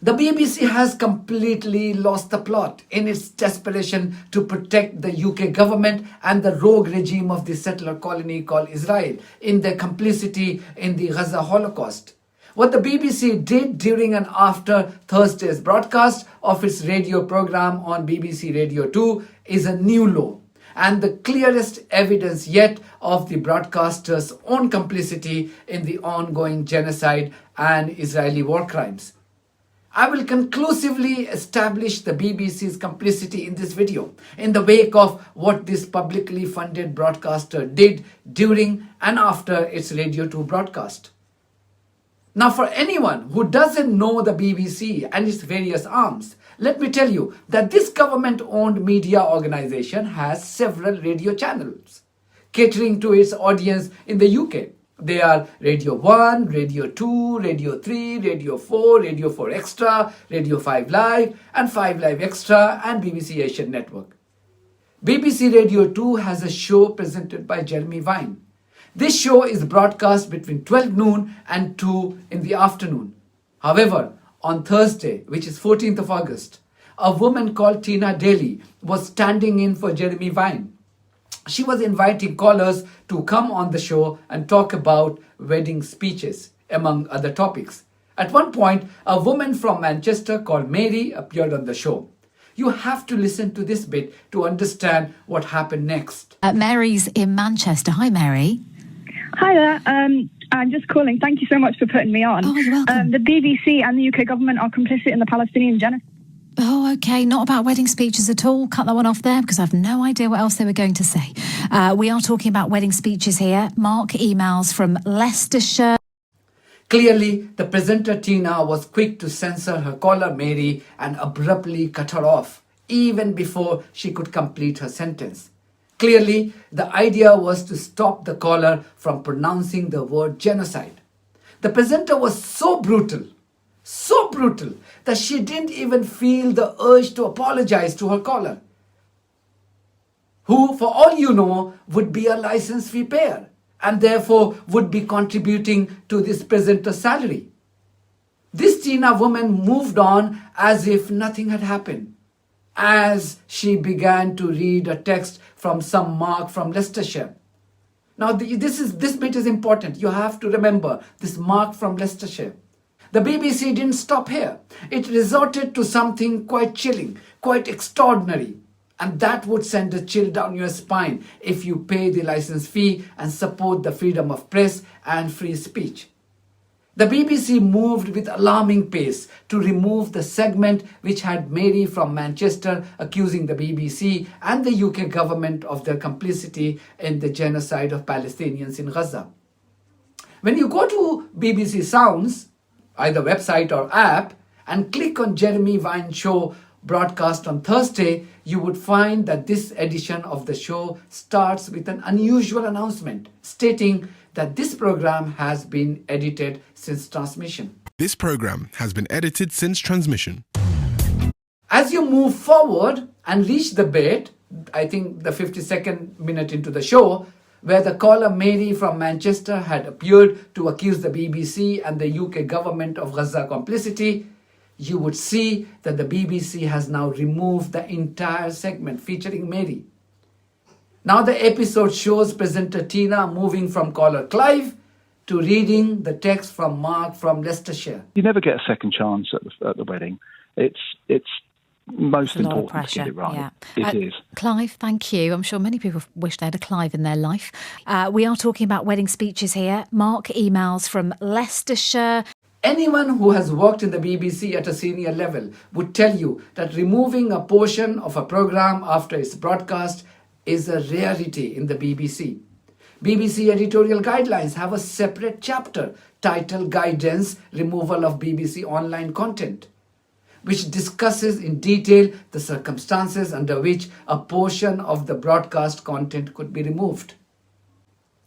The BBC has completely lost the plot in its desperation to protect the UK government and the rogue regime of the settler colony called Israel in their complicity in the Gaza Holocaust. What the BBC did during and after Thursday's broadcast of its radio program on BBC Radio 2 is a new low and the clearest evidence yet of the broadcaster's own complicity in the ongoing genocide and Israeli war crimes. I will conclusively establish the BBC's complicity in this video in the wake of what this publicly funded broadcaster did during and after its Radio 2 broadcast. Now, for anyone who doesn't know the BBC and its various arms, let me tell you that this government-owned media organization has several radio channels catering to its audience in the UK. They are Radio 1, Radio 2, Radio 3, Radio 4, Radio 4 Extra, Radio 5 Live, and 5 Live Extra, and BBC Asian Network. BBC Radio 2 has a show presented by Jeremy Vine. This show is broadcast between 12 noon and 2 in the afternoon. However, on Thursday, which is 14th of August, a woman called Tina Daly was standing in for Jeremy Vine. She was inviting callers to come on the show and talk about wedding speeches, among other topics. At one point, a woman from Manchester called Mary appeared on the show. You have to listen to this bit to understand what happened next. Mary's in Manchester. Hi, Mary. Hi there. I'm just calling. Thank you so much for putting me on. Oh, you're welcome. The BBC and the UK government are complicit in the Palestinian genocide. Oh, okay. Not about wedding speeches at all. Cut that one off there because I have no idea what else they were going to say. We are talking about wedding speeches here. Mark emails from Leicestershire. Clearly, the presenter Tina was quick to censor her caller Mary and abruptly cut her off, even before she could complete her sentence. Clearly, the idea was to stop the caller from pronouncing the word genocide. The presenter was so brutal that she didn't even feel the urge to apologize to her caller, who, for all you know, would be a license fee payer and therefore would be contributing to this presenter's salary. This Tina woman moved on as if nothing had happened, as she began to read a text from some Mark from Leicestershire. Now, this bit is important. You have to remember this Mark from Leicestershire. The BBC didn't stop here. It resorted to something quite chilling, quite extraordinary. And that would send a chill down your spine if you pay the license fee and support the freedom of press and free speech. The BBC moved with alarming pace to remove the segment which had Mary from Manchester accusing the BBC and the UK government of their complicity in the genocide of Palestinians in Gaza. When you go to BBC Sounds, either website or app, and click on Jeremy Vine show broadcast on Thursday, you would find that this edition of the show starts with an unusual announcement stating that this program has been edited since transmission. This program has been edited since transmission. As you move forward and reach the bit, I think the 52nd minute into the show, where the caller Mary from Manchester had appeared to accuse the BBC and the UK government of Gaza complicity, you would see that the BBC has now removed the entire segment featuring Mary. Now the episode shows presenter Tina moving from caller Clive to reading the text from Mark from Leicestershire. You never get a second chance at the wedding. It's most important to get it right. Yeah. It is. Clive, thank you. I'm sure many people wish they had a Clive in their life. We are talking about wedding speeches here. Mark emails from Leicestershire. Anyone who has worked in the BBC at a senior level would tell you that removing a portion of a program after its broadcast is a rarity in the BBC. BBC editorial guidelines have a separate chapter titled Guidance Removal of BBC Online Content, which discusses in detail the circumstances under which a portion of the broadcast content could be removed.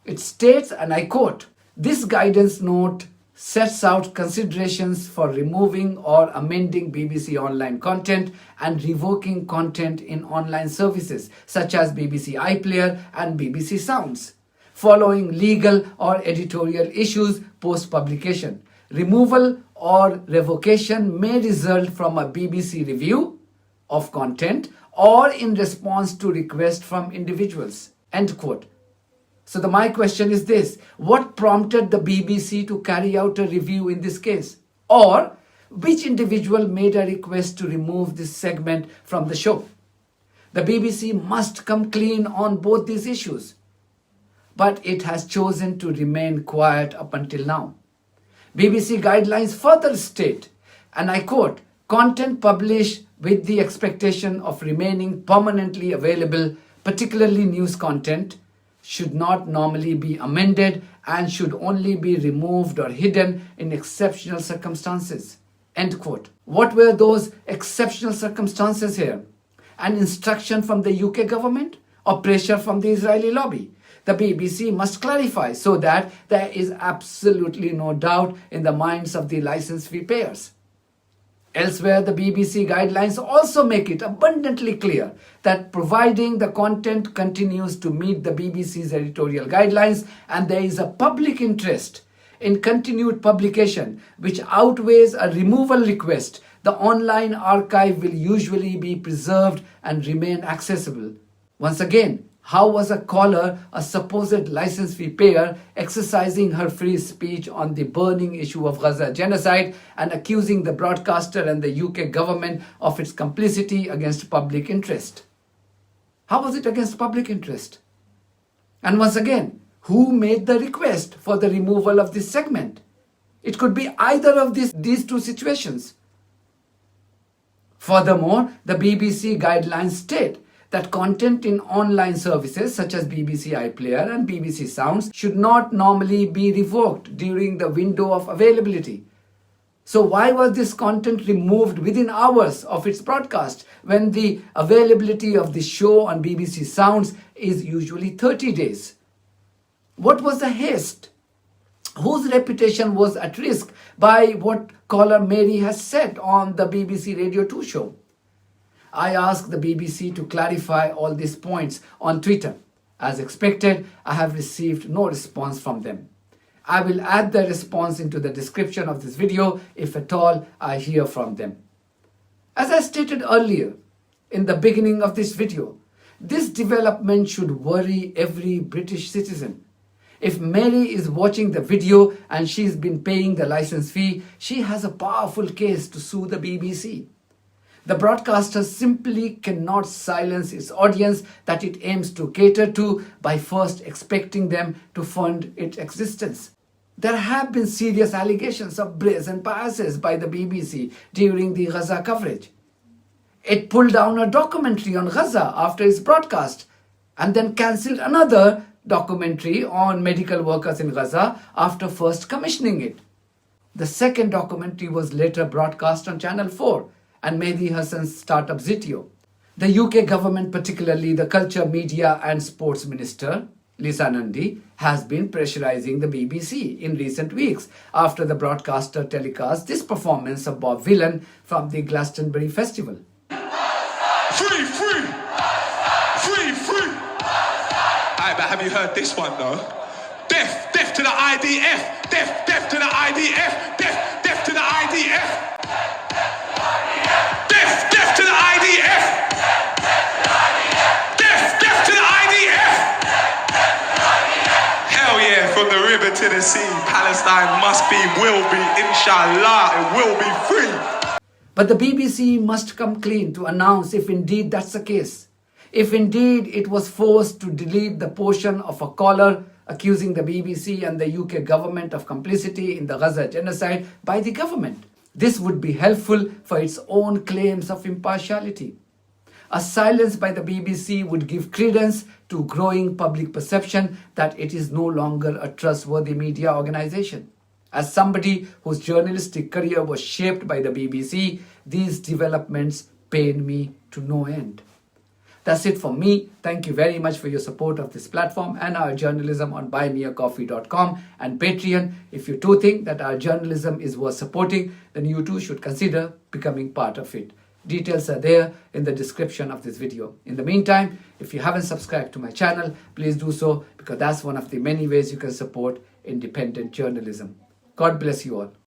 It states, and I quote, "This guidance note sets out considerations for removing or amending BBC online content and revoking content in online services such as BBC iPlayer and BBC Sounds, following legal or editorial issues post-publication, Removal or revocation may result from a BBC review of content or in response to requests from individuals. End quote. So my question is this: what prompted the BBC to carry out a review in this case? Or which individual made a request to remove this segment from the show? The BBC must come clean on both these issues. But it has chosen to remain quiet up until now. BBC guidelines further state, and I quote, "Content published with the expectation of remaining permanently available, particularly news content, should not normally be amended and should only be removed or hidden in exceptional circumstances." End quote. What were those exceptional circumstances here? An instruction from the UK government or pressure from the Israeli lobby? The BBC must clarify so that there is absolutely no doubt in the minds of the license fee payers. Elsewhere, the BBC guidelines also make it abundantly clear that providing the content continues to meet the BBC's editorial guidelines and there is a public interest in continued publication which outweighs a removal request, the online archive will usually be preserved and remain accessible. Once again, how was a caller, a supposed license fee payer, exercising her free speech on the burning issue of Gaza genocide and accusing the broadcaster and the UK government of its complicity against public interest? How was it against public interest? And once again, who made the request for the removal of this segment? It could be either of these two situations. Furthermore, the BBC guidelines state that content in online services such as BBC iPlayer and BBC Sounds should not normally be revoked during the window of availability. So why was this content removed within hours of its broadcast when the availability of the show on BBC Sounds is usually 30 days? What was the haste? Whose reputation was at risk by what caller Mary has said on the BBC Radio 2 show? I asked the BBC to clarify all these points on Twitter. As expected, I have received no response from them. I will add the response into the description of this video if at all I hear from them. As I stated earlier in the beginning of this video, this development should worry every British citizen. If Mary is watching the video and she's been paying the license fee, she has a powerful case to sue the BBC. The broadcaster simply cannot silence its audience that it aims to cater to by first expecting them to fund its existence. There have been serious allegations of brazen biases by the BBC during the Gaza coverage. It pulled down a documentary on Gaza after its broadcast and then cancelled another documentary on medical workers in Gaza after first commissioning it. The second documentary was later broadcast on Channel 4 and Mehdi Hassan's startup Zitio. The UK government, particularly the Culture, Media and Sports Minister, Lisa Nandi, has been pressurizing the BBC in recent weeks after the broadcaster telecast this performance of Bob Dylan from the Glastonbury Festival. Free, free! Free, free! Alright, but have you heard this one though? Death, death to the IDF! Death, death to the IDF! Death, death to the IDF! Death, death to the IDF! Death, death to the IDF! Hell yeah, from the river to the sea, Palestine must be, will be, inshallah, it will be free. But the BBC must come clean to announce if indeed that's the case. If indeed it was forced to delete the portion of a caller accusing the BBC and the UK government of complicity in the Gaza genocide by the government. This would be helpful for its own claims of impartiality. A silence by the BBC would give credence to growing public perception that it is no longer a trustworthy media organization. As somebody whose journalistic career was shaped by the BBC, these developments pain me to no end. That's it for me. Thank you very much for your support of this platform and our journalism on buymeacoffee.com and Patreon. If you too think that our journalism is worth supporting, then you too should consider becoming part of it. Details are there in the description of this video. In the meantime, if you haven't subscribed to my channel, please do so because that's one of the many ways you can support independent journalism. God bless you all.